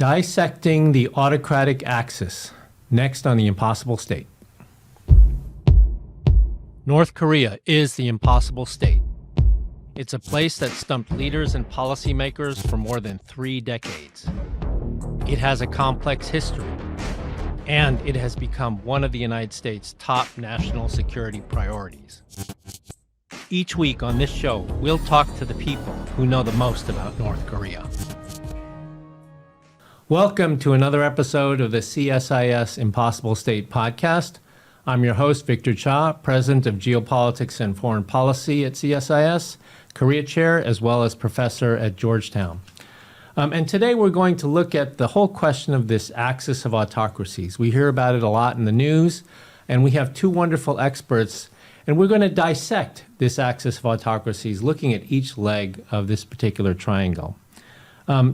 Dissecting the Autocratic Axis, next on The Impossible State. North Korea is the impossible state. It's a place that stumped leaders and policymakers for more than 3 decades. It has a complex history, and it has become one of the United States' top national security priorities. Each week on this show, we'll talk to the people who know the most about North Korea. Welcome to another episode of the CSIS Impossible State podcast. I'm your host, Victor Cha, President of Geopolitics and Foreign Policy at CSIS, Korea Chair, as well as Professor at Georgetown. And today we're going to look at the whole question of this axis of autocracies. We hear about it a lot in the news, and we have 2 wonderful experts, and we're going to dissect this axis of autocracies, looking at each leg of this particular triangle.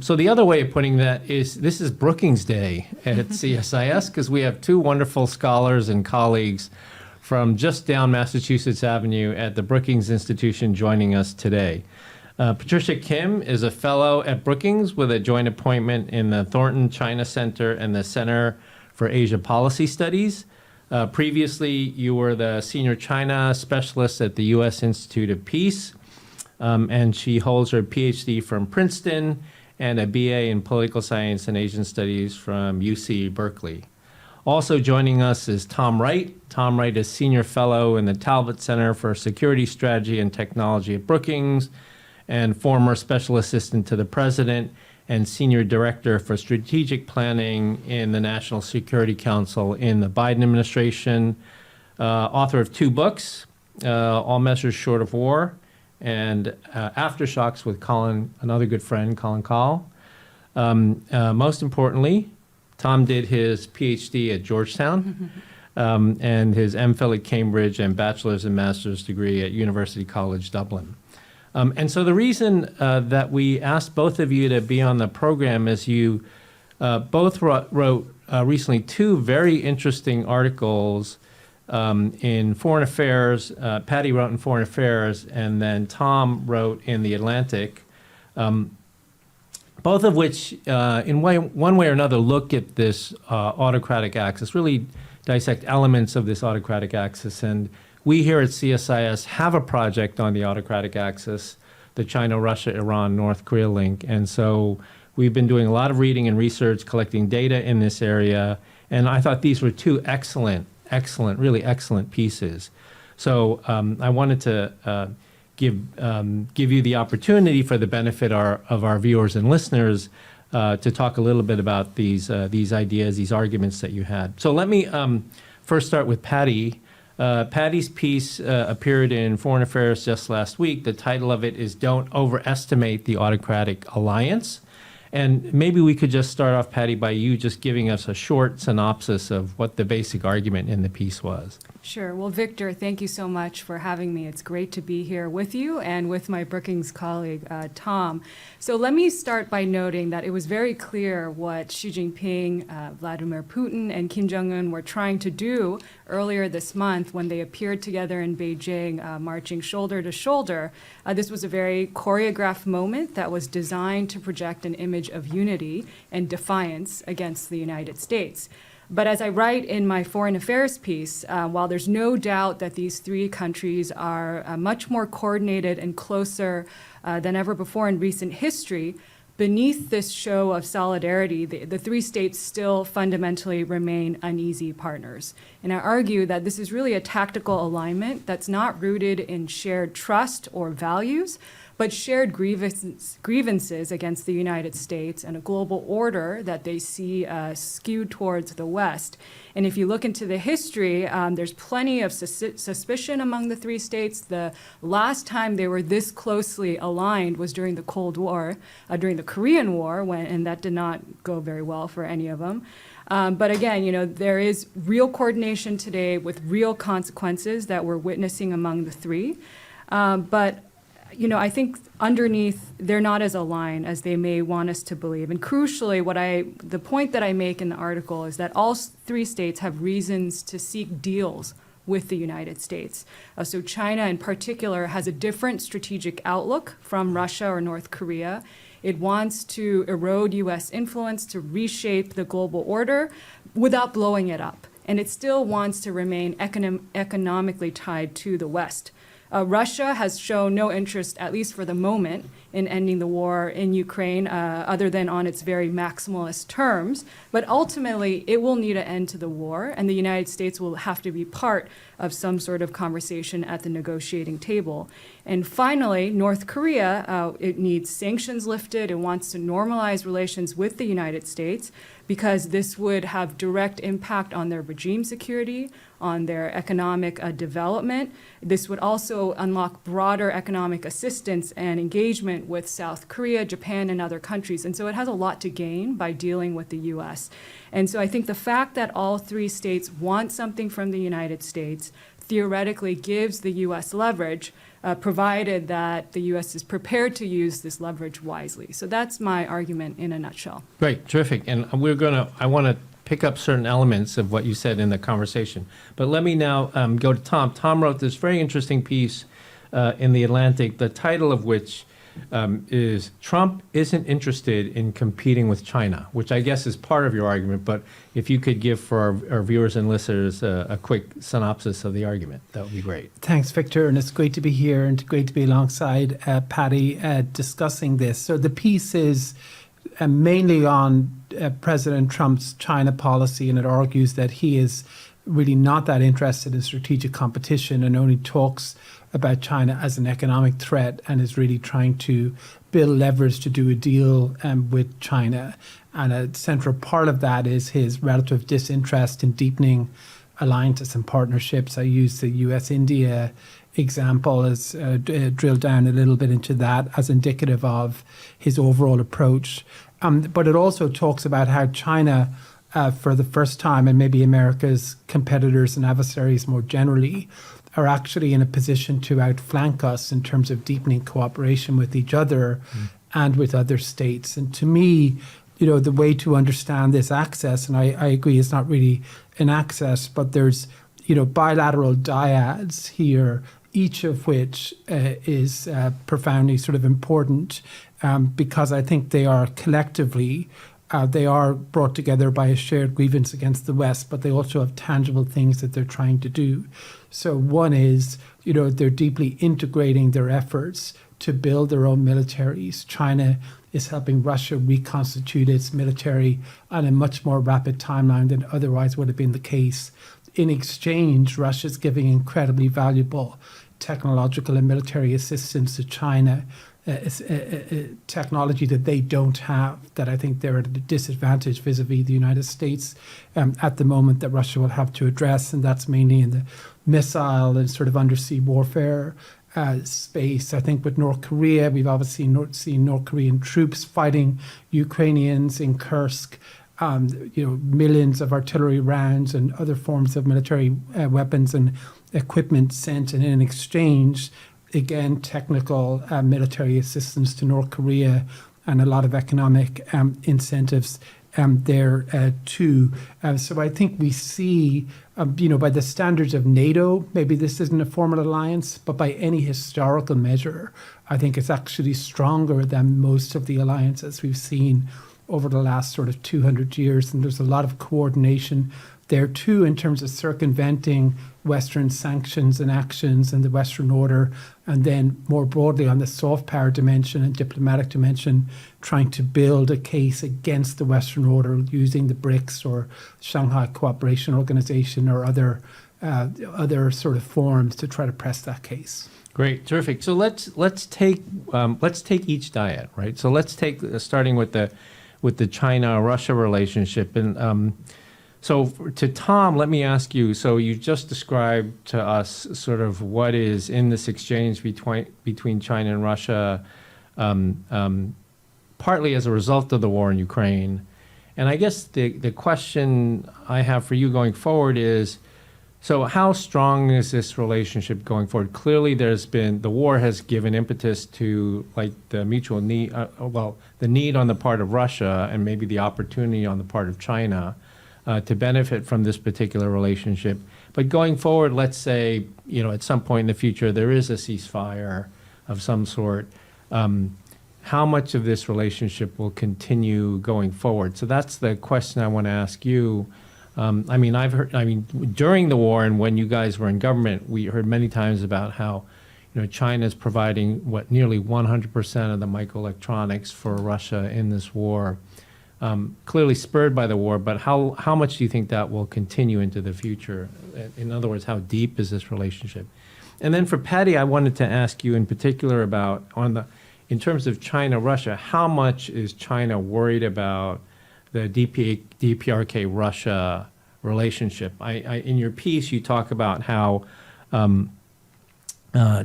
So the other way of putting that is this is Brookings Day at CSIS because we have 2 wonderful scholars and colleagues from just down Massachusetts Avenue at the Brookings Institution joining us today. Patricia Kim is a fellow at Brookings with a joint appointment in the Thornton China Center and the Center for Asia Policy Studies. Previously, you were the senior China specialist at the U.S. Institute of Peace, and she holds her PhD from Princeton and a BA in Political Science and Asian Studies from UC Berkeley. Also joining us is Tom Wright. Tom Wright is Senior Fellow in the Talbot Center for Security Strategy and Technology at Brookings and former Special Assistant to the President and Senior Director for Strategic Planning in the National Security Council in the Biden administration. Author of 2 books, All Measures Short of War, and Aftershocks with Colin, another good friend, Colin Call. Most importantly, Tom did his PhD at Georgetown and his MPhil at Cambridge and bachelor's and master's degree at University College Dublin. And so the reason that we asked both of you to be on the program is you both wrote recently 2 very interesting articles in Foreign Affairs. Patty wrote in Foreign Affairs, and then Tom wrote in The Atlantic, both of which, in one way or another, look at this autocratic axis, really dissect elements of this autocratic axis. And we here at CSIS have a project on the autocratic axis, the China, Russia, Iran, North Korea link. And so we've been doing a lot of reading and research, collecting data in this area. And I thought these were 2 really excellent pieces. So I wanted to give you the opportunity for the benefit of our viewers and listeners to talk a little bit about these ideas, these arguments that you had. So let me first start with Patty. Patty's piece appeared in Foreign Affairs just last week. The title of it is Don't Overestimate the Autocratic Alliance. And maybe we could just start off, Patty, by you just giving us a short synopsis of what the basic argument in the piece was. Sure. Well, Victor, thank you so much for having me. It's great to be here with you and with my Brookings colleague, Tom. So let me start by noting that it was very clear what Xi Jinping, Vladimir Putin, and Kim Jong-un were trying to do earlier this month when they appeared together in Beijing, marching shoulder to shoulder. This was a very choreographed moment that was designed to project an image of unity and defiance against the United States. But as I write in my Foreign Affairs piece, while there's no doubt that these 3 countries are much more coordinated and closer than ever before in recent history, beneath this show of solidarity, the 3 states still fundamentally remain uneasy partners. And I argue that this is really a tactical alignment that's not rooted in shared trust or values, but shared grievances against the United States and a global order that they see skewed towards the West. And if you look into the history, there's plenty of suspicion among the 3 states. The last time they were this closely aligned was during the Cold War, during the Korean War, and that did not go very well for any of them. But again, there is real coordination today with real consequences that we're witnessing among the 3. But I think underneath, they're not as aligned as they may want us to believe. And crucially, the point that I make in the article is that all 3 states have reasons to seek deals with the United States. So China in particular has a different strategic outlook from Russia or North Korea. It wants to erode U.S. influence, to reshape the global order without blowing it up. And it still wants to remain economically tied to the West. Russia has shown no interest, at least for the moment, in ending the war in Ukraine, other than on its very maximalist terms. But ultimately, it will need an end to the war, and the United States will have to be part of some sort of conversation at the negotiating table. And finally, North Korea, it needs sanctions lifted. It wants to normalize relations with the United States, because this would have direct impact on their regime security, on their economic development. This would also unlock broader economic assistance and engagement with South Korea, Japan, and other countries. And so it has a lot to gain by dealing with the U.S. And so I think the fact that all three states want something from the United States theoretically gives the U.S. leverage, provided that the U.S. is prepared to use this leverage wisely. So that's my argument in a nutshell. Great, terrific. And I want to pick up certain elements of what you said in the conversation. But let me now go to Tom. Tom wrote this very interesting piece in The Atlantic, the title of which is Trump Isn't Interested in Competing with China, which I guess is part of your argument. But if you could give for our viewers and listeners a quick synopsis of the argument, that would be great. Thanks, Victor. And it's great to be here and great to be alongside Patty discussing this. So the piece is mainly on President Trump's China policy, and it argues that he is really not that interested in strategic competition and only talks about China as an economic threat and is really trying to build leverage to do a deal with China. And a central part of that is his relative disinterest in deepening alliances and partnerships. I use the US-India example as drilled down a little bit into that as indicative of his overall approach. But it also talks about how China, for the first time, and maybe America's competitors and adversaries more generally, are actually in a position to outflank us in terms of deepening cooperation with each other and with other states. And to me, the way to understand this access, and I agree it's not really an access, but there's, bilateral dyads here, each of which is profoundly sort of important because I think they are collectively, they are brought together by a shared grievance against the West, but they also have tangible things that they're trying to do. So one is, they're deeply integrating their efforts to build their own militaries. China is helping Russia reconstitute its military on a much more rapid timeline than otherwise would have been the case. In exchange, Russia's giving incredibly valuable technological and military assistance to China, technology that they don't have, that I think they're at a disadvantage vis-a-vis the United States at the moment, that Russia will have to address, and that's mainly in the missile and sort of undersea warfare space. I think with North Korea, we've obviously seen North Korean troops fighting Ukrainians in Kursk, millions of artillery rounds and other forms of military weapons and equipment sent, and in exchange, again, technical military assistance to North Korea and a lot of economic incentives there too. So I think we see, by the standards of NATO, maybe this isn't a formal alliance, but by any historical measure, I think it's actually stronger than most of the alliances we've seen over the last sort of 200 years. And there's a lot of coordination there too in terms of circumventing Western sanctions and actions and the Western order, and then more broadly on the soft power dimension and diplomatic dimension, trying to build a case against the Western order using the BRICS or Shanghai Cooperation Organization or other sort of forums to try to press that case. Great, terrific. So let's take each dyad, right? So let's take starting with the China-Russia relationship. And so to Tom, let me ask you, so you just described to us sort of what is in this exchange between China and Russia, partly as a result of the war in Ukraine. And I guess the question I have for you going forward is, so how strong is this relationship going forward? Clearly, the war has given impetus to like the mutual need, the need on the part of Russia and maybe the opportunity on the part of China to benefit from this particular relationship. But going forward, let's say, at some point in the future, there is a ceasefire of some sort. how much of this relationship will continue going forward? So that's the question I want to ask you. During the war and when you guys were in government, we heard many times about how, China is providing nearly 100% of the microelectronics for Russia in this war, clearly spurred by the war. But how much do you think that will continue into the future? In other words, how deep is this relationship? And then for Patty, I wanted to ask you in particular about in terms of China-Russia, how much is China worried about the DPRK-Russia relationship? In your piece, you talk about how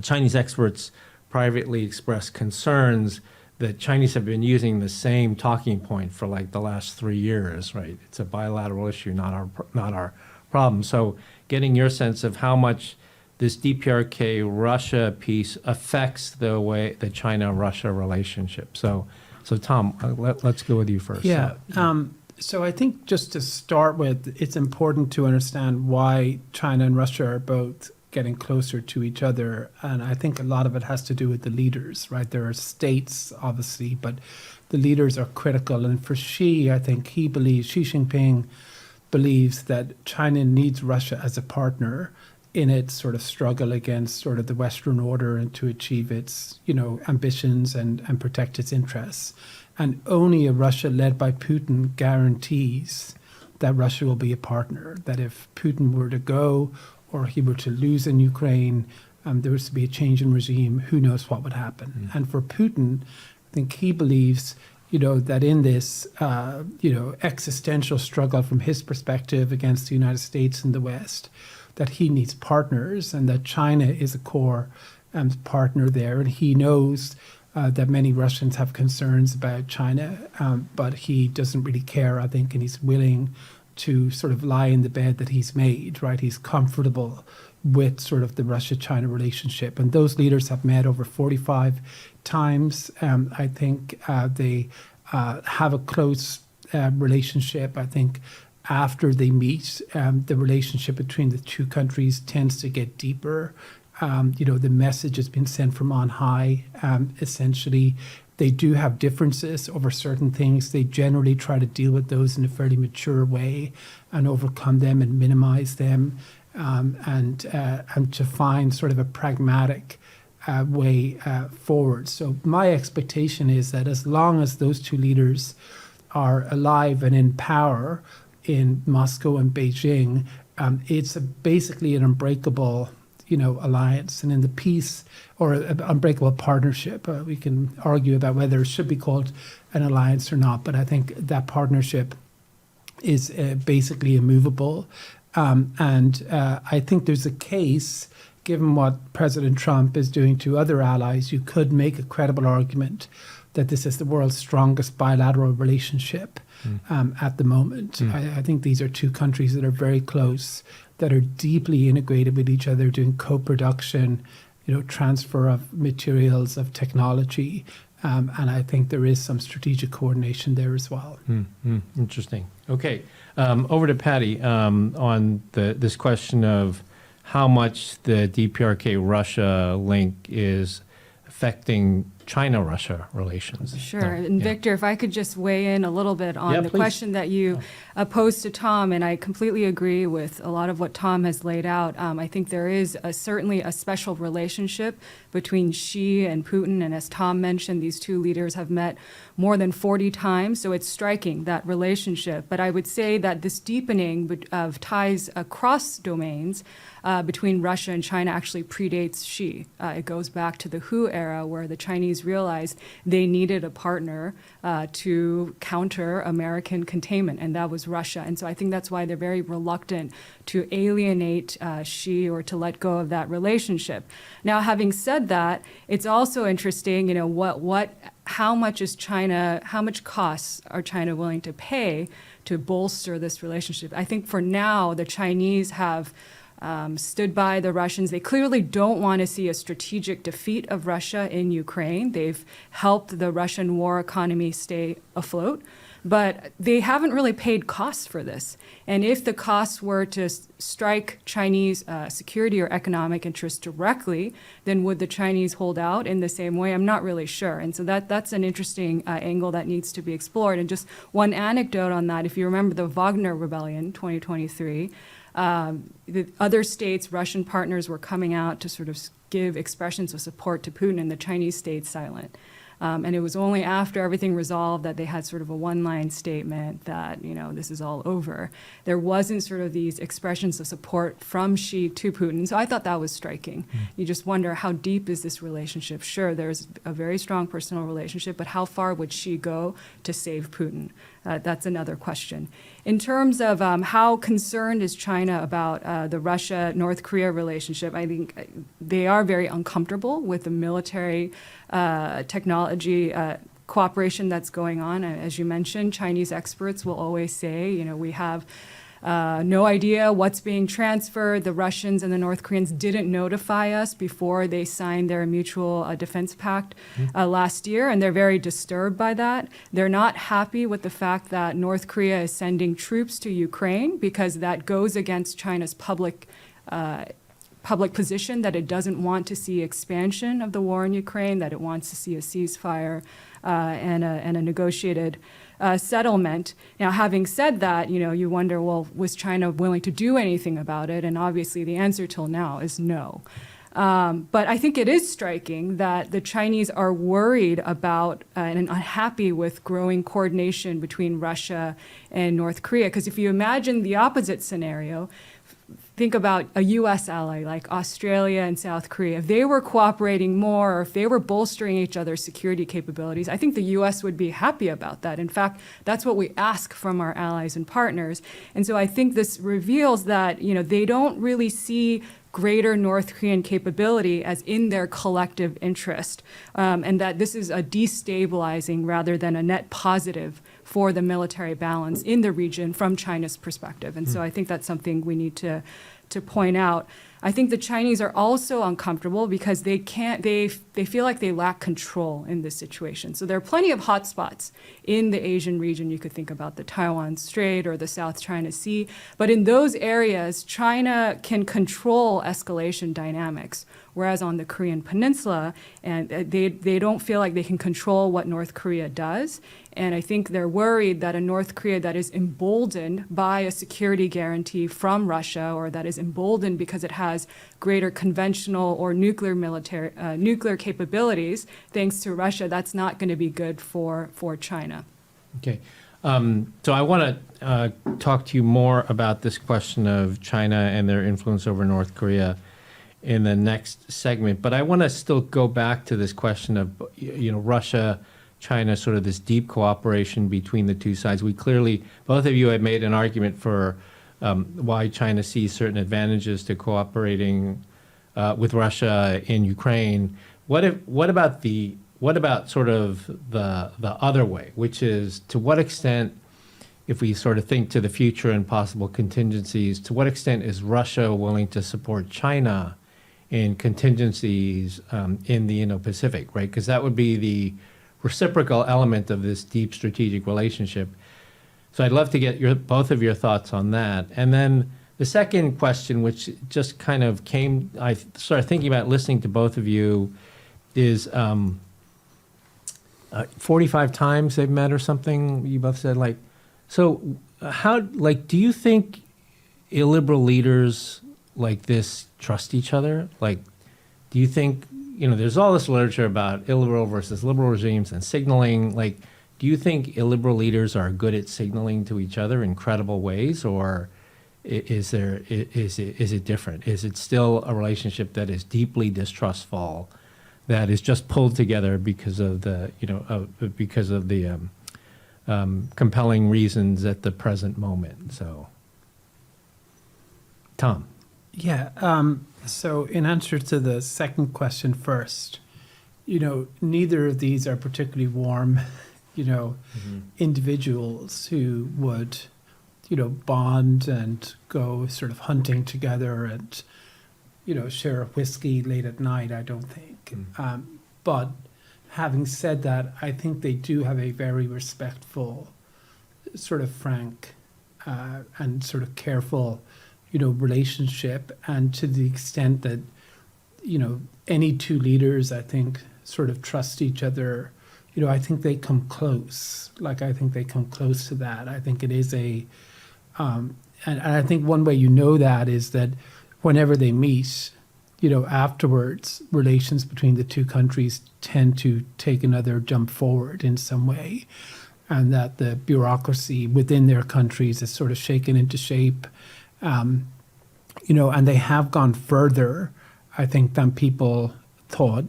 Chinese experts privately express concerns that Chinese have been using the same talking point for like the last 3 years, right? It's a bilateral issue, not our problem. So getting your sense of how much this DPRK-Russia piece affects the China-Russia relationship. So Tom, let's go with you first. Yeah. So I think just to start with, it's important to understand why China and Russia are both getting closer to each other. And I think a lot of it has to do with the leaders, right? There are states, obviously, but the leaders are critical. And for Xi, I think Xi Jinping believes that China needs Russia as a partner in its sort of struggle against sort of the Western order and to achieve its, ambitions and protect its interests. And only a Russia led by Putin guarantees that Russia will be a partner, that if Putin were to go or he were to lose in Ukraine, there was to be a change in regime, who knows what would happen. And for Putin, I think he believes, that in this, existential struggle from his perspective against the United States and the West, that he needs partners and that China is a core partner there. And he knows that many Russians have concerns about China, but he doesn't really care, I think, and he's willing to sort of lie in the bed that he's made, right? He's comfortable with sort of the Russia-China relationship. And those leaders have met over 45 times. I think they have a close relationship. I think after they meet, the relationship between the two countries tends to get deeper. The message has been sent from on high. Essentially, they do have differences over certain things. They generally try to deal with those in a fairly mature way and overcome them and minimize them, and to find sort of a pragmatic way forward. So my expectation is that as long as those two leaders are alive and in power in Moscow and Beijing, it's basically an unbreakable alliance. And in the peace, or an unbreakable partnership, we can argue about whether it should be called an alliance or not, but I think that partnership is basically immovable. And I think there's a case, given what President Trump is doing to other allies, you could make a credible argument that this is the world's strongest bilateral relationship at the moment. I think these are two countries that are very close, that are deeply integrated with each other, doing co-production, transfer of materials, of technology. And I think there is some strategic coordination there as well. Interesting. Okay. Over to Patty on this question of how much the DPRK-Russia link is affecting China-Russia relations. Sure. And Victor, if I could just weigh in a little bit on the please. question that you posed to Tom, and I completely agree with a lot of what Tom has laid out. I think there is certainly a special relationship between Xi and Putin, and as Tom mentioned, these two leaders have met more than 40 times, so it's striking, that relationship. But I would say that this deepening of ties across domains between Russia and China actually predates Xi. It goes back to the Hu era, where the Chinese realized they needed a partner to counter American containment, and that was Russia. And so I think that's why they're very reluctant to alienate Xi or to let go of that relationship. Now, having said that, it's also interesting, how much costs are China willing to pay to bolster this relationship? I think for now, the Chinese have stood by the Russians. They clearly don't want to see a strategic defeat of Russia in Ukraine. They've helped the Russian war economy stay afloat. but they haven't really paid costs for this. And if the costs were to strike Chinese security or economic interests directly, then would the Chinese hold out in the same way? I'm not really sure. And so that's an interesting angle that needs to be explored. And just one anecdote on that, if you remember the Wagner Rebellion, 2023, the other states, Russian partners, were coming out to sort of give expressions of support to Putin, and the Chinese stayed silent. And it was only after everything resolved that they had sort of a one-line statement that, this is all over. There wasn't sort of these expressions of support from Xi to Putin. So I thought that was striking. You just wonder, how deep is this relationship? Sure, there's a very strong personal relationship, but how far would Xi go to save Putin? That's another question. In terms of how concerned is China about the Russia-North Korea relationship, I think they are very uncomfortable with the military technology cooperation that's going on. As you mentioned, Chinese experts will always say, we have no idea what's being transferred. The Russians and the North Koreans didn't notify us before they signed their mutual defense pact last year, and they're very disturbed by that. They're not happy with the fact that North Korea is sending troops to Ukraine, because that goes against China's public position that it doesn't want to see expansion of the war in Ukraine, that it wants to see a ceasefire and a negotiated settlement. Now, having said that, you wonder, well, was China willing to do anything about it? And obviously the answer till now is no. But I think it is striking that the Chinese are worried about and unhappy with growing coordination between Russia and North Korea. Because if you imagine the opposite scenario, think about a U.S. ally like Australia and South Korea. If they were cooperating more, or if they were bolstering each other's security capabilities, I think the U.S. would be happy about that. In fact, that's what we ask from our allies and partners. And so I think this reveals that, they don't really see greater North Korean capability as in their collective interest, and that this is a destabilizing rather than a net positive for the military balance in the region from China's perspective. And so I think that's something we need to point out. I think the Chinese are also uncomfortable because they feel like they lack control in this situation. So there are plenty of hotspots in the Asian region. You could think about the Taiwan Strait or the South China Sea. But in those areas, China can control escalation dynamics, whereas on the Korean Peninsula, and they don't feel like they can control what North Korea does. And I think they're worried that a North Korea that is emboldened by a security guarantee from Russia, or that is emboldened because it has greater conventional or nuclear capabilities, thanks to Russia, that's not going to be good for China. Okay. So I want to talk to you more about this question of China and their influence over North Korea in the next segment. But I want to still go back to this question of, Russia, China, sort of this deep cooperation between the two sides. We clearly, both of you have made an argument for why China sees certain advantages to cooperating with Russia in Ukraine. What about sort of the other way, which is, to what extent, if we sort of think to the future and possible contingencies, to what extent is Russia willing to support China in contingencies in the Indo-Pacific, right? Because that would be the reciprocal element of this deep strategic relationship. So I'd love to get both of your thoughts on that. And then the second question, which just kind of I started thinking about listening to both of you, is 45 times they've met or something, you both said, so how, do you think illiberal leaders like this trust each other? Do you think, there's all this literature about illiberal versus liberal regimes and signaling. Do you think illiberal leaders are good at signaling to each other in credible ways, or is it different? Is it still a relationship that is deeply distrustful, that is just pulled together because of the compelling reasons at the present moment? So, Tom. Yeah. So in answer to the second question first, neither of these are particularly warm, individuals who would, bond and go sort of hunting together and, share a whiskey late at night, I don't think. But having said that, I think they do have a very respectful sort of frank and sort of careful, relationship. And to the extent that, any two leaders, I think, sort of trust each other, I think they come close. Like, I think they come close to that. I think it is and I think one way you know that is that whenever they meet, afterwards, relations between the two countries tend to take another jump forward in some way, and that the bureaucracy within their countries is sort of shaken into shape, and they have gone further, I think, than people thought.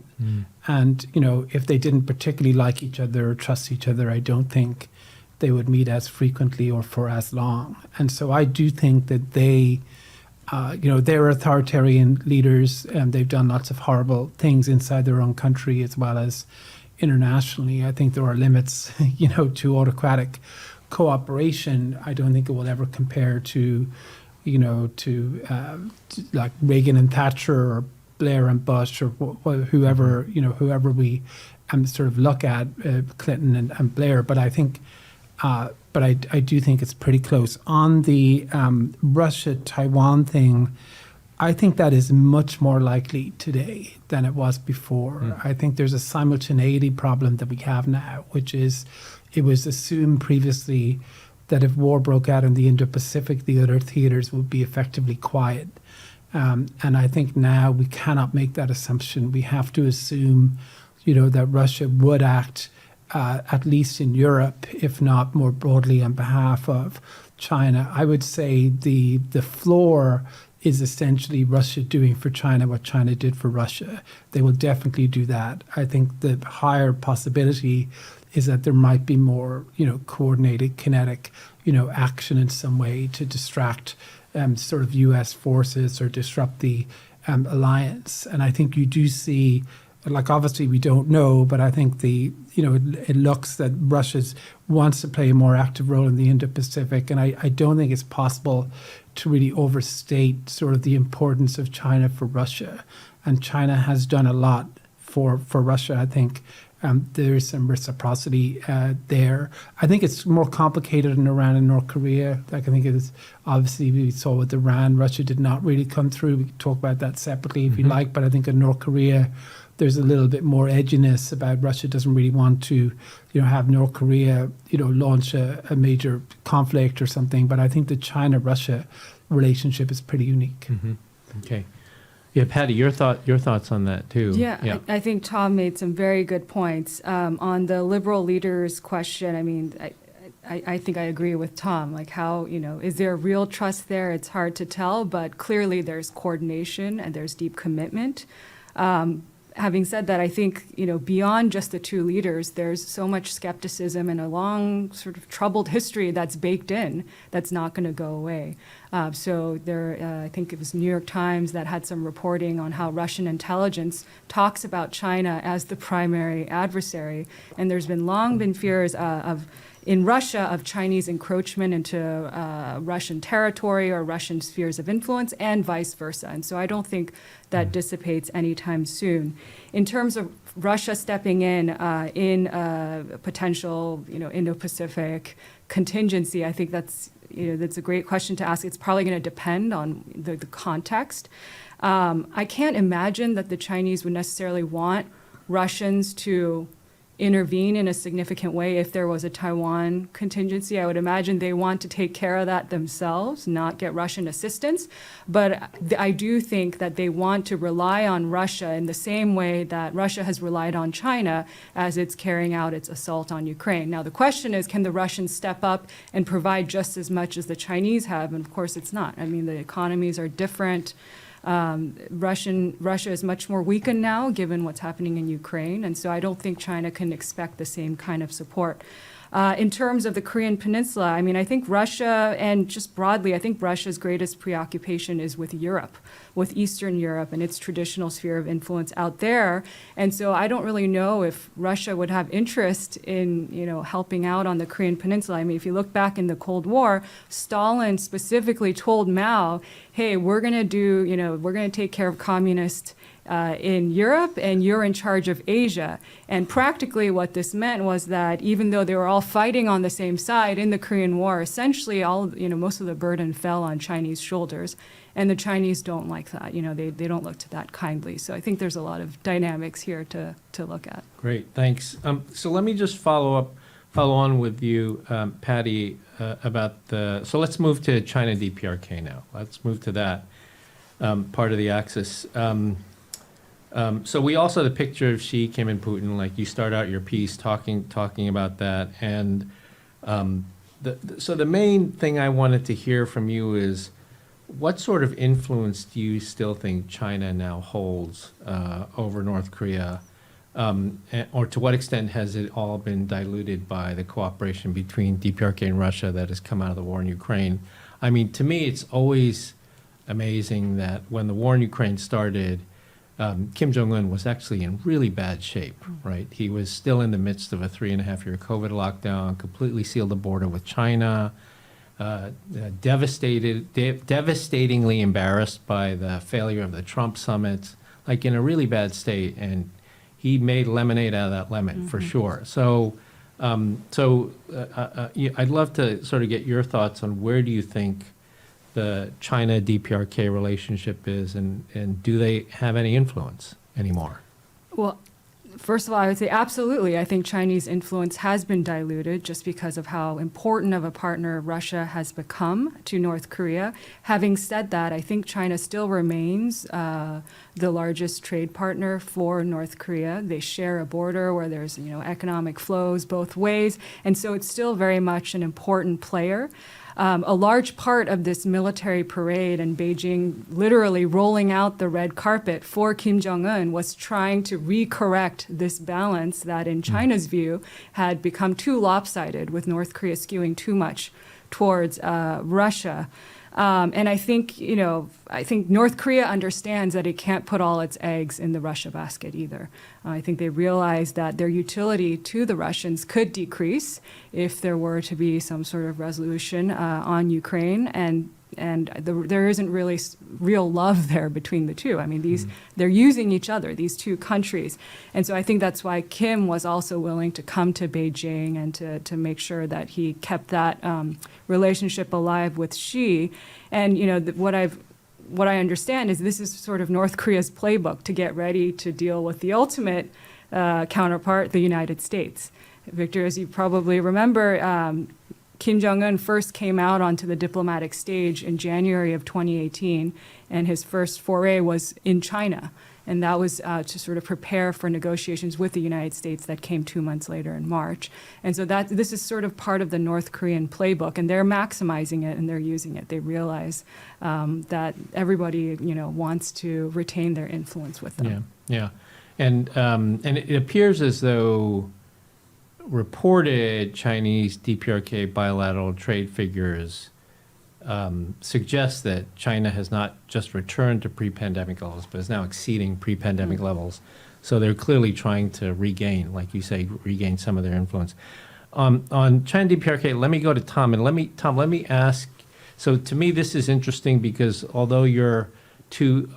And, if they didn't particularly like each other or trust each other, I don't think they would meet as frequently or for as long. And so I do think that they, they're authoritarian leaders, and they've done lots of horrible things inside their own country as well as internationally. I think there are limits, to autocratic cooperation. I don't think it will ever compare to like Reagan and Thatcher or Blair and Bush or whoever, whoever we sort of look at, Clinton and Blair. But I think, but I do think it's pretty close. On the Russia-Taiwan thing, I think that is much more likely today than it was before. I think there's a simultaneity problem that we have now, which is it was assumed previously that if war broke out in the Indo-Pacific, the other theaters would be effectively quiet. And I think now we cannot make that assumption. We have to assume, that Russia would act, at least in Europe, if not more broadly on behalf of China. I would say the floor is essentially Russia doing for China what China did for Russia. They will definitely do that. I think the higher possibility is that there might be more, coordinated, kinetic, action in some way to distract sort of U.S. forces or disrupt the alliance. And I think you do see, like, obviously we don't know, but I think it looks that Russia wants to play a more active role in the Indo-Pacific. And I don't think it's possible to really overstate sort of the importance of China for Russia. And China has done a lot for Russia, I think. There is some reciprocity there. I think it's more complicated in Iran and North Korea. Like, I think it is, obviously we saw with Iran, Russia did not really come through. We can talk about that separately if you like, but I think in North Korea, there's a little bit more edginess about Russia doesn't really want to, have North Korea, launch a major conflict or something. But I think the China-Russia relationship is pretty unique. Okay. Yeah, Patty, your thoughts on that too. Yeah. I think Tom made some very good points. On the liberal leaders question, I mean, I think I agree with Tom. Like, how, is there real trust there? It's hard to tell, but clearly there's coordination and there's deep commitment. Having said that, I think, beyond just the two leaders, there's so much skepticism and a long sort of troubled history that's baked in that's not going to go away. So there, I think it was New York Times that had some reporting on how Russian intelligence talks about China as the primary adversary. And there's long been fears in Russia of Chinese encroachment into Russian territory or Russian spheres of influence, and vice versa. And so I don't think that dissipates anytime soon. In terms of Russia stepping in a potential, Indo-Pacific contingency, I think that's a great question to ask. It's probably going to depend on the context. I can't imagine that the Chinese would necessarily want Russians to intervene in a significant way if there was a Taiwan contingency. I would imagine they want to take care of that themselves, not get Russian assistance. But I do think that they want to rely on Russia in the same way that Russia has relied on China as it's carrying out its assault on Ukraine. Now, the question is, can the Russians step up and provide just as much as the Chinese have? And of course, it's not. I mean, the economies are different. Russia is much more weakened now, given what's happening in Ukraine, and so I don't think China can expect the same kind of support. In terms of the Korean Peninsula, I mean, I think Russia, and just broadly, I think Russia's greatest preoccupation is with Europe, with Eastern Europe and its traditional sphere of influence out there. And so I don't really know if Russia would have interest in, helping out on the Korean Peninsula. I mean, if you look back in the Cold War, Stalin specifically told Mao, hey, we're going to take care of communist in Europe, and you're in charge of Asia. And practically what this meant was that even though they were all fighting on the same side in the Korean War, essentially most of the burden fell on Chinese shoulders. And the Chinese don't like that. They don't look to that kindly. So I think there's a lot of dynamics here to look at. Great, thanks. So let me just follow on with you, Patty, so let's move to China DPRK now. Let's move to that part of the axis. So we also had a picture of Xi, Kim, and Putin. Like you start out your piece talking about that, and so the main thing I wanted to hear from you is what sort of influence do you still think China now holds over North Korea, or to what extent has it all been diluted by the cooperation between DPRK and Russia that has come out of the war in Ukraine? I mean, to me, it's always amazing that when the war in Ukraine started, Kim Jong-un was actually in really bad shape, right? He was still in the midst of a 3.5-year COVID lockdown, completely sealed the border with China, devastatingly embarrassed by the failure of the Trump summit, like in a really bad state. And he made lemonade out of that lemon, for sure. So, I'd love to sort of get your thoughts on where do you think the China DPRK relationship is, and do they have any influence anymore? Well, first of all, I would say absolutely. I think Chinese influence has been diluted just because of how important of a partner Russia has become to North Korea. Having said that, I think China still remains the largest trade partner for North Korea. They share a border where there's economic flows both ways, and so it's still very much an important player. A large part of this military parade and Beijing literally rolling out the red carpet for Kim Jong-un was trying to recorrect this balance that in China's view had become too lopsided, with North Korea skewing too much towards Russia. And I think North Korea understands that it can't put all its eggs in the Russia basket either. I think they realize that their utility to the Russians could decrease if there were to be some sort of resolution on Ukraine, and there isn't really real love there between the two. I mean, they're using each other, these two countries. And so I think that's why Kim was also willing to come to Beijing and to make sure that he kept that relationship alive with Xi. And, what I understand is this is sort of North Korea's playbook to get ready to deal with the ultimate counterpart, the United States. Victor, as you probably remember, Kim Jong-un first came out onto the diplomatic stage in January of 2018, and his first foray was in China. And that was to sort of prepare for negotiations with the United States that came 2 months later in March. And so this is sort of part of the North Korean playbook, and they're maximizing it and they're using it. They realize that everybody, wants to retain their influence with them. Yeah. And it appears as though reported Chinese DPRK bilateral trade figures suggests that China has not just returned to pre-pandemic levels, but is now exceeding pre-pandemic levels. So they're clearly trying to regain, like you say, some of their influence. On China DPRK, let me go to Tom, and let me ask. So to me, this is interesting because although your two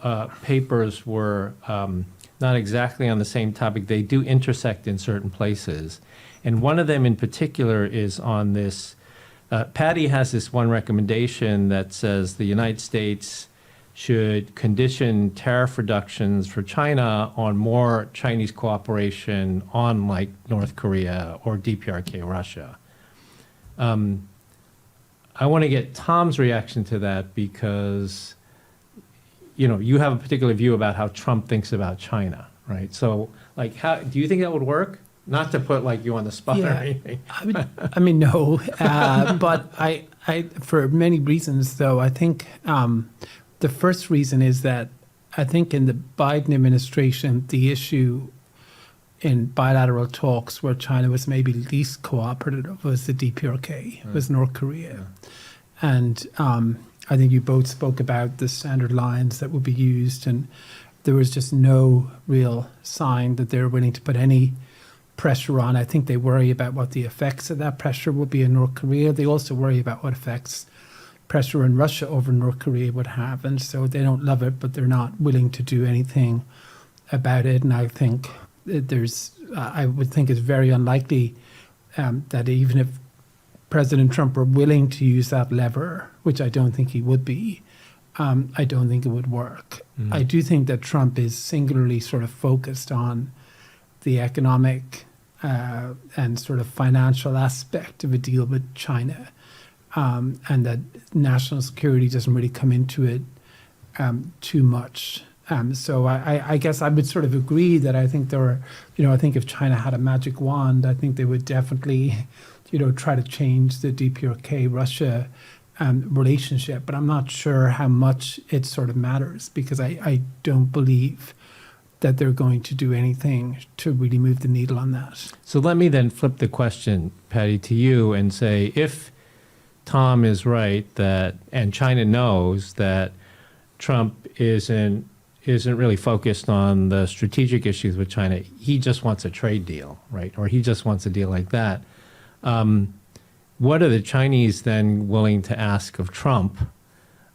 papers were not exactly on the same topic, they do intersect in certain places. And one of them in particular is on this. Patty has this one recommendation that says the United States should condition tariff reductions for China on more Chinese cooperation on like North Korea or DPRK Russia. I want to get Tom's reaction to that because, you have a particular view about how Trump thinks about China, right? So like, how do you think that would work? Not to put like you on the spot or anything. I mean, no, but I, for many reasons, though, I think the first reason is that I think in the Biden administration, the issue in bilateral talks where China was maybe least cooperative was the DPRK, was North Korea. And I think you both spoke about the standard lines that would be used, and there was just no real sign that they're willing to put any pressure on. I think they worry about what the effects of that pressure will be in North Korea. They also worry about what effects pressure in Russia over North Korea would have. And so they don't love it, but they're not willing to do anything about it, and I think that I would think it's very unlikely that even if President Trump were willing to use that lever, which I don't think he would be, I don't think it would work. I do think that Trump is singularly sort of focused on the economic and sort of financial aspect of a deal with China, and that national security doesn't really come into it too much. So I guess I would sort of agree that I think I think if China had a magic wand, I think they would definitely, try to change the DPRK-Russia relationship. But I'm not sure how much it sort of matters, because I don't believe that they're going to do anything to really move the needle on that. So let me then flip the question, Patty, to you and say, if Tom is right and China knows that Trump isn't really focused on the strategic issues with China, he just wants a trade deal, right? Or he just wants a deal like that. What are the Chinese then willing to ask of Trump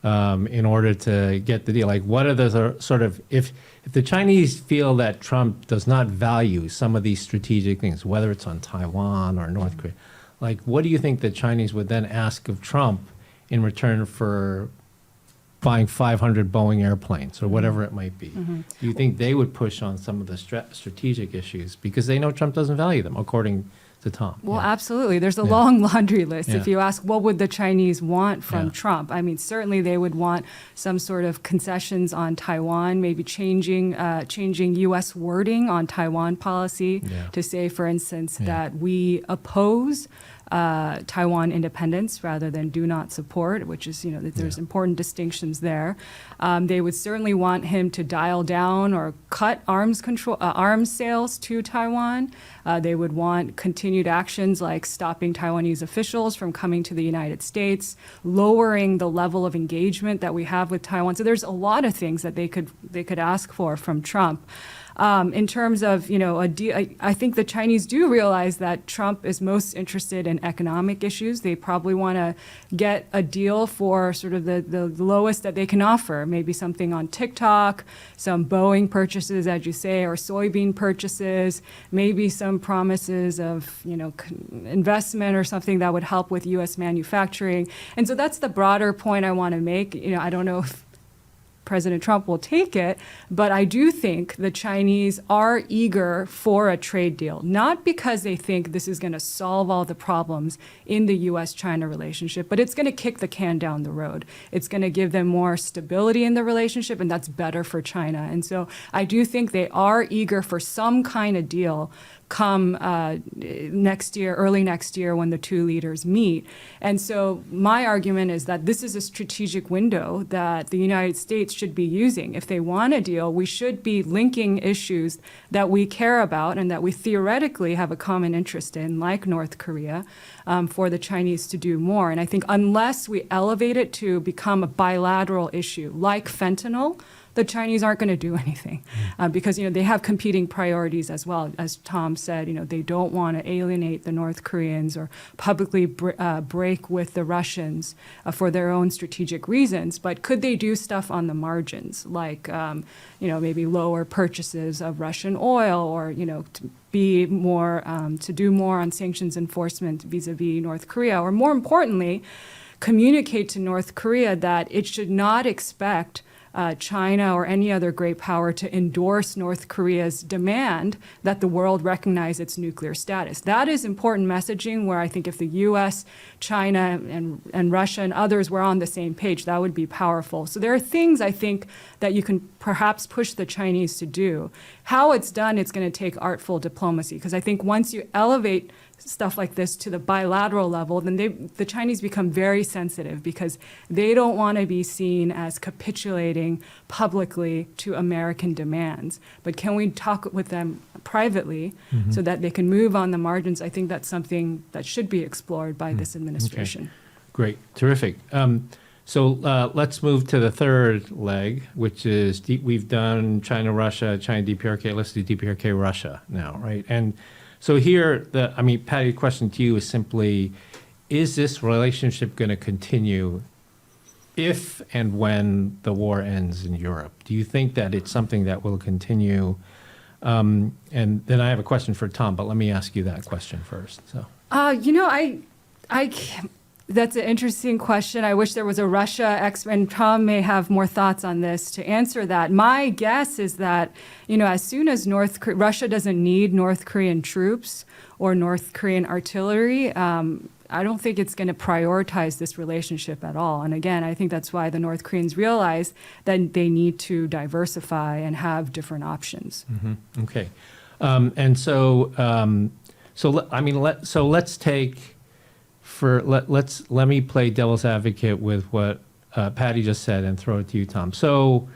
in order to get the deal? Like, what are the sort of, if the Chinese feel that Trump does not value some of these strategic things, whether it's on Taiwan or North Korea, like, what do you think the Chinese would then ask of Trump in return for buying 500 Boeing airplanes or whatever it might be? Do you think they would push on some of the strategic issues because they know Trump doesn't value them, according to Tom? Well, absolutely. There's a long laundry list. Yeah. If you ask, what would the Chinese want from Yeah. Trump? I mean, certainly they would want some sort of concessions on Taiwan, maybe changing U.S. wording on Taiwan policy to say, for instance, that we oppose Taiwan independence rather than do not support, which is, that there's important distinctions there. They would certainly want him to dial down or cut arms sales to Taiwan. They would want continued actions like stopping Taiwanese officials from coming to the United States, lowering the level of engagement that we have with Taiwan. So there's a lot of things that they could ask for from Trump. In terms of, a deal, I think the Chinese do realize that Trump is most interested in economic issues. They probably want to get a deal for sort of the lowest that they can offer, maybe something on TikTok, some Boeing purchases, as you say, or soybean purchases, maybe some promises of, investment or something that would help with U.S. manufacturing. And so that's the broader point I want to make. I don't know if President Trump will take it, but I do think the Chinese are eager for a trade deal, not because they think this is going to solve all the problems in the U.S.-China relationship, but it's going to kick the can down the road. It's going to give them more stability in the relationship, and that's better for China. And so I do think they are eager for some kind of deal come next year, early next year, when the two leaders meet. And so my argument is that this is a strategic window that the United States should be using. If they want a deal, we should be linking issues that we care about and that we theoretically have a common interest in, like North Korea, for the Chinese to do more. And I think unless we elevate it to become a bilateral issue, like fentanyl, the Chinese aren't going to do anything because, they have competing priorities as well. As Tom said, they don't want to alienate the North Koreans or publicly break with the Russians for their own strategic reasons. But could they do stuff on the margins, like, maybe lower purchases of Russian oil or, to be more, to do more on sanctions enforcement vis-a-vis North Korea, or more importantly, communicate to North Korea that it should not expect China or any other great power to endorse North Korea's demand that the world recognize its nuclear status. That is important messaging where I think if the U.S., China, and Russia and others were on the same page, that would be powerful. So there are things I think that you can perhaps push the Chinese to do. How it's done, it's going to take artful diplomacy, because I think once you elevate stuff like this to the bilateral level, then the Chinese become very sensitive because they don't want to be seen as capitulating publicly to American demands. But can we talk with them privately so that they can move on the margins? I think that's something that should be explored by this administration. Okay. Great. Terrific. So let's move to the third leg, which is we've done China, Russia, China, DPRK. Let's do DPRK, Russia now, right? And so here, Patty, the question to you is simply, is this relationship going to continue if and when the war ends in Europe? Do you think that it's something that will continue? And then I have a question for Tom, but let me ask you that question first. So, That's an interesting question. I wish there was a Russia expert, and Tom may have more thoughts on this to answer that. My guess is that, as soon as Russia doesn't need North Korean troops or North Korean artillery, I don't think it's going to prioritize this relationship at all. And again, I think that's why the North Koreans realize that they need to diversify and have different options. Mm-hmm. Okay. Let's take. Let me play devil's advocate with what Patty just said and throw it to you, Tom. So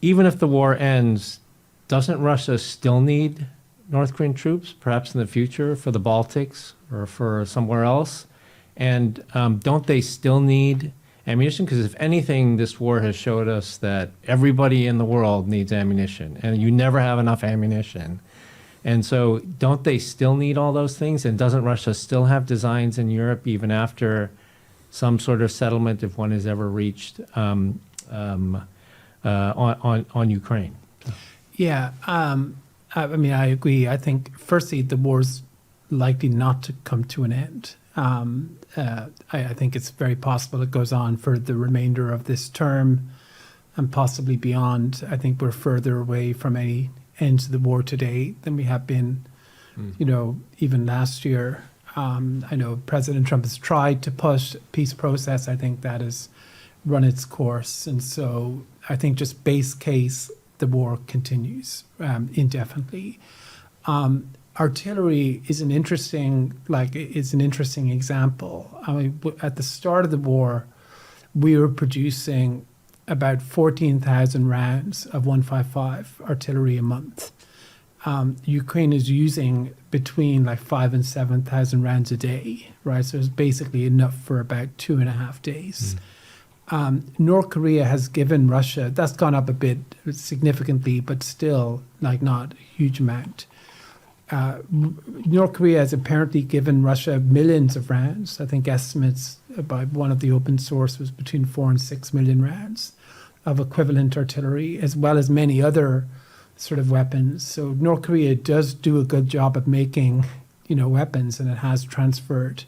even if the war ends, doesn't Russia still need North Korean troops, perhaps in the future, for the Baltics or for somewhere else? And don't they still need ammunition? Because if anything, this war has showed us that everybody in the world needs ammunition, and you never have enough ammunition. And so don't they still need all those things? And doesn't Russia still have designs in Europe even after some sort of settlement, if one is ever reached, on Ukraine? Yeah, I agree. I think, firstly, the war's likely not to come to an end. I think it's very possible it goes on for the remainder of this term and possibly beyond. I think we're further away from any end to the war today than we have been, even last year. I know President Trump has tried to push peace process. I think that has run its course. And so I think just base case, the war continues indefinitely. Artillery is an interesting example. I mean, at the start of the war, we were producing about 14,000 rounds of 155 artillery a month. Ukraine is using between 5,000 and 7,000 rounds a day, right? So it's basically enough for about 2.5 days. North Korea has given Russia, that's gone up a bit significantly, but still not a huge amount. North Korea has apparently given Russia millions of rounds. I think estimates by one of the open source was between 4 and 6 million rounds of equivalent artillery, as well as many other sort of weapons. So North Korea does do a good job of making, weapons, and it has transferred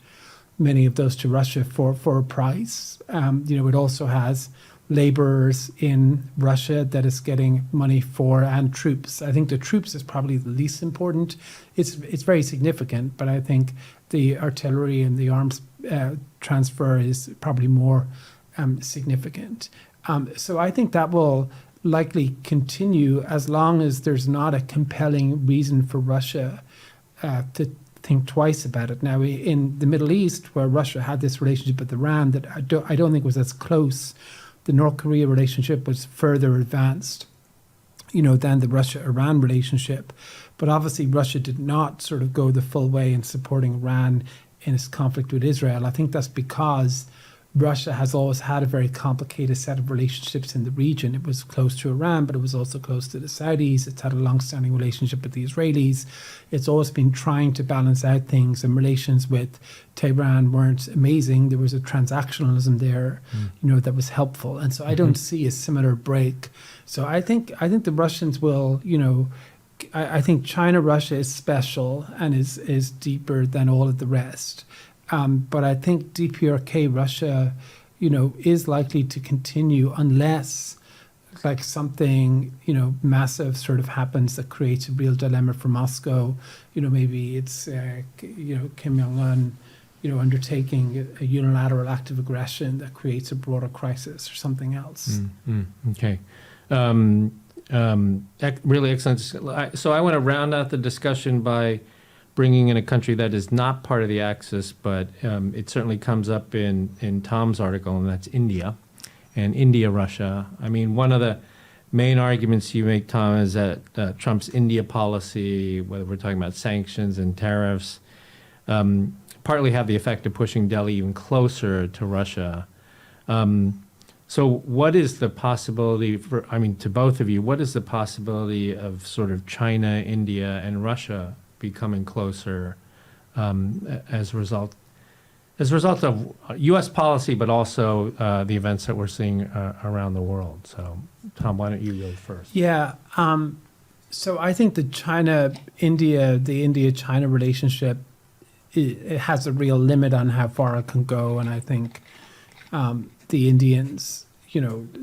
many of those to Russia for a price. It also has laborers in Russia that it's getting money for, and troops. I think the troops is probably the least important. It's very significant, but I think the artillery and the arms transfer is probably more significant. So I think that will likely continue as long as there's not a compelling reason for Russia to think twice about it. Now, in the Middle East, where Russia had this relationship with Iran that I don't think was as close, the North Korea relationship was further advanced, than the Russia-Iran relationship. But obviously, Russia did not sort of go the full way in supporting Iran in its conflict with Israel. I think that's because Russia has always had a very complicated set of relationships in the region. It was close to Iran, but it was also close to the Saudis. It's had a long-standing relationship with the Israelis. It's always been trying to balance out things, and relations with Tehran weren't amazing. There was a transactionalism there, that was helpful. And so I don't see a similar break. So I think the Russians will, I think China-Russia is special and is deeper than all of the rest. But I think DPRK Russia, is likely to continue unless something, massive sort of happens that creates a real dilemma for Moscow. Maybe it's, Kim Jong-un, undertaking a unilateral act of aggression that creates a broader crisis or something else. Okay. Really excellent. So I want to round out the discussion by bringing in a country that is not part of the Axis, but it certainly comes up in Tom's article, and that's India and India-Russia. I mean, one of the main arguments you make, Tom, is that Trump's India policy, whether we're talking about sanctions and tariffs, partly have the effect of pushing Delhi even closer to Russia. So what is the possibility to both of you, what is the possibility of sort of China, India, and Russia becoming closer as a result as a result of U.S. policy, but also the events that we're seeing around the world. So, Tom, why don't you go first? Yeah. So I think the India-China relationship, it has a real limit on how far it can go. And I think the Indians,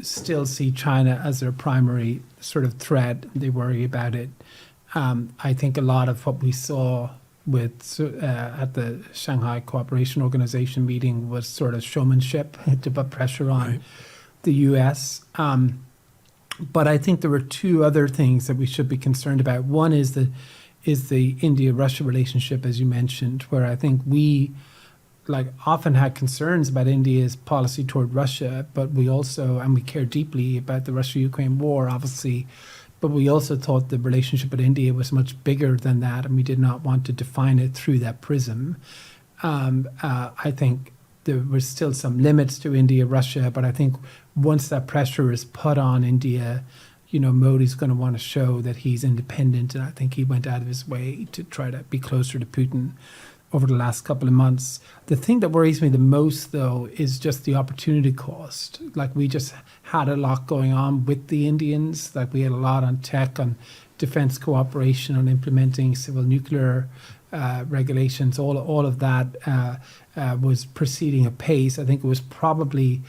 still see China as their primary sort of threat. They worry about it. I think a lot of what we saw at the Shanghai Cooperation Organization meeting was sort of showmanship to put pressure on the U.S. But I think there were two other things that we should be concerned about. One is the India-Russia relationship, as you mentioned, where I think we often had concerns about India's policy toward Russia, but we also, and we care deeply about the Russia-Ukraine war, obviously, but we also thought the relationship with India was much bigger than that, and we did not want to define it through that prism. I think there were still some limits to India-Russia, but I think once that pressure is put on India, Modi's going to want to show that he's independent, and I think he went out of his way to try to be closer to Putin over the last couple of months. The thing that worries me the most, though, is just the opportunity cost. We just had a lot going on with the Indians. We had a lot on tech, on defense cooperation, on implementing civil nuclear regulations. All of that was proceeding apace. I think it was probably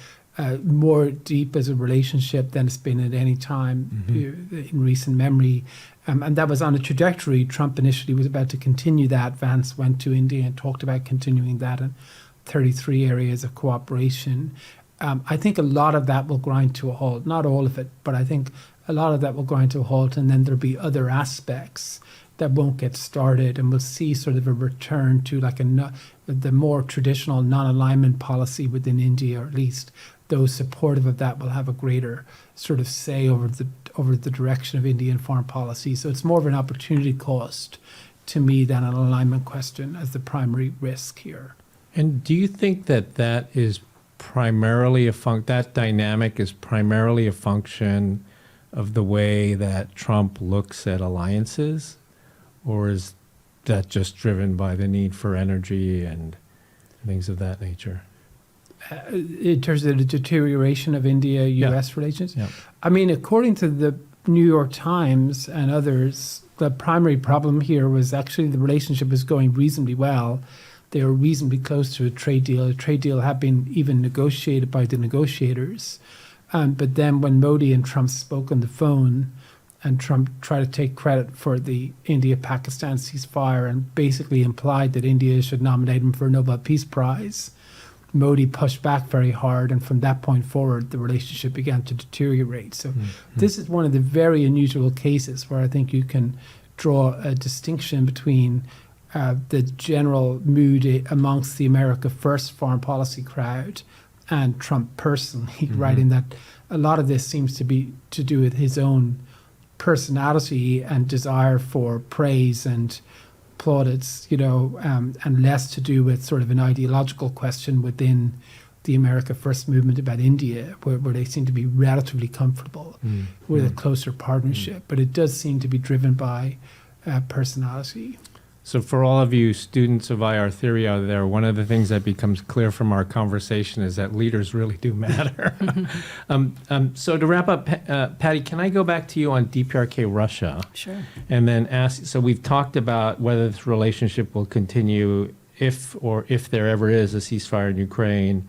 more deep as a relationship than it's been at any time in recent memory. And that was on a trajectory. Trump initially was about to continue that. Vance went to India and talked about continuing that in 33 areas of cooperation. I think a lot of that will grind to a halt. Not all of it, but I think a lot of that will grind to a halt. And then there'll be other aspects that won't get started. And we'll see sort of a return to the more traditional non-alignment policy within India, or at least those supportive of that will have a greater sort of say over the direction of Indian foreign policy. So it's more of an opportunity cost to me than an alignment question as the primary risk here. And do you think that is primarily that dynamic is primarily a function of the way that Trump looks at alliances, or is that just driven by the need for energy and things of that nature? In terms of the deterioration of India-U.S. relations? Yeah. I mean, according to the New York Times and others, the primary problem here was actually the relationship was going reasonably well. They were reasonably close to a trade deal. A trade deal had been even negotiated by the negotiators. But then when Modi and Trump spoke on the phone, and Trump tried to take credit for the India-Pakistan ceasefire and basically implied that India should nominate him for a Nobel Peace Prize, Modi pushed back very hard, and from that point forward, the relationship began to deteriorate. So this is one of the very unusual cases where I think you can draw a distinction between the general mood amongst the America First foreign policy crowd and Trump personally, right? In that a lot of this seems to be to do with his own personality and desire for praise and plaudits, and less to do with sort of an ideological question within the America First movement about India, where they seem to be relatively comfortable with a closer partnership. But it does seem to be driven by personality. So for all of you students of IR theory out there, one of the things that becomes clear from our conversation is that leaders really do matter. So to wrap up, Patty, can I go back to you on DPRK Russia? Sure. And then ask, so we've talked about whether this relationship will continue if there ever is a ceasefire in Ukraine.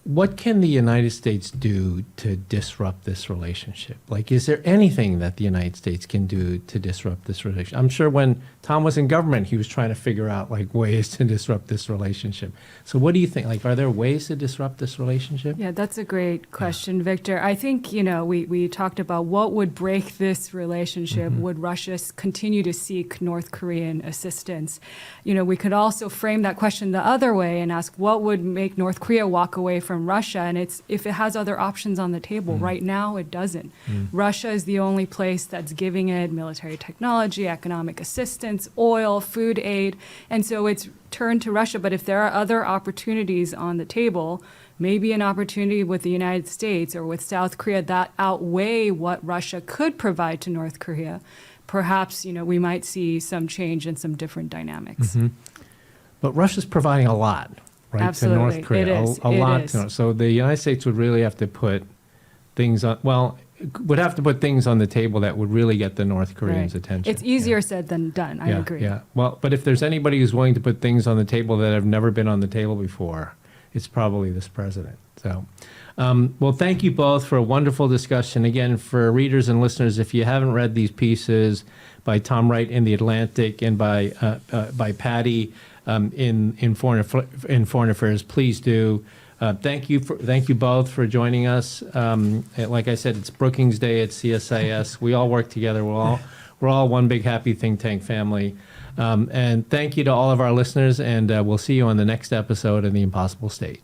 What can the United States do to disrupt this relationship? Is there anything that the United States can do to disrupt this relationship? I'm sure when Tom was in government, he was trying to figure out ways to disrupt this relationship. So what do you think? Are there ways to disrupt this relationship? Yeah, that's a great question, Victor. I think, we talked about what would break this relationship. Would Russia continue to seek North Korean assistance? We could also frame that question the other way and ask what would make North Korea walk away from Russia, and it's if it has other options on the table. Right now, it doesn't. Russia is the only place that's giving it military technology, economic assistance, oil, food aid, and so it's turned to Russia. But if there are other opportunities on the table, maybe an opportunity with the United States or with South Korea that outweigh what Russia could provide to North Korea, perhaps we might see some change and some different dynamics. But Russia's providing a lot, right, Absolutely. to North Korea. It is. A It lot. is. So the United States would really have to put things on, would have to put things on the table that would really get the North Koreans' Right. attention. It's easier said than done. I agree. Yeah. Well, but if there's anybody who's willing to put things on the table that have never been on the table before, it's probably this president. So, well, thank you both for a wonderful discussion. Again, for readers and listeners, if you haven't read these pieces by Tom Wright in The Atlantic and by Patty in Foreign Affairs, please do. Thank you both for joining us. Like I said, it's Brookings Day at CSIS. We all work together. We're all one big happy think tank family. And thank you to all of our listeners, and we'll see you on the next episode of The Impossible State.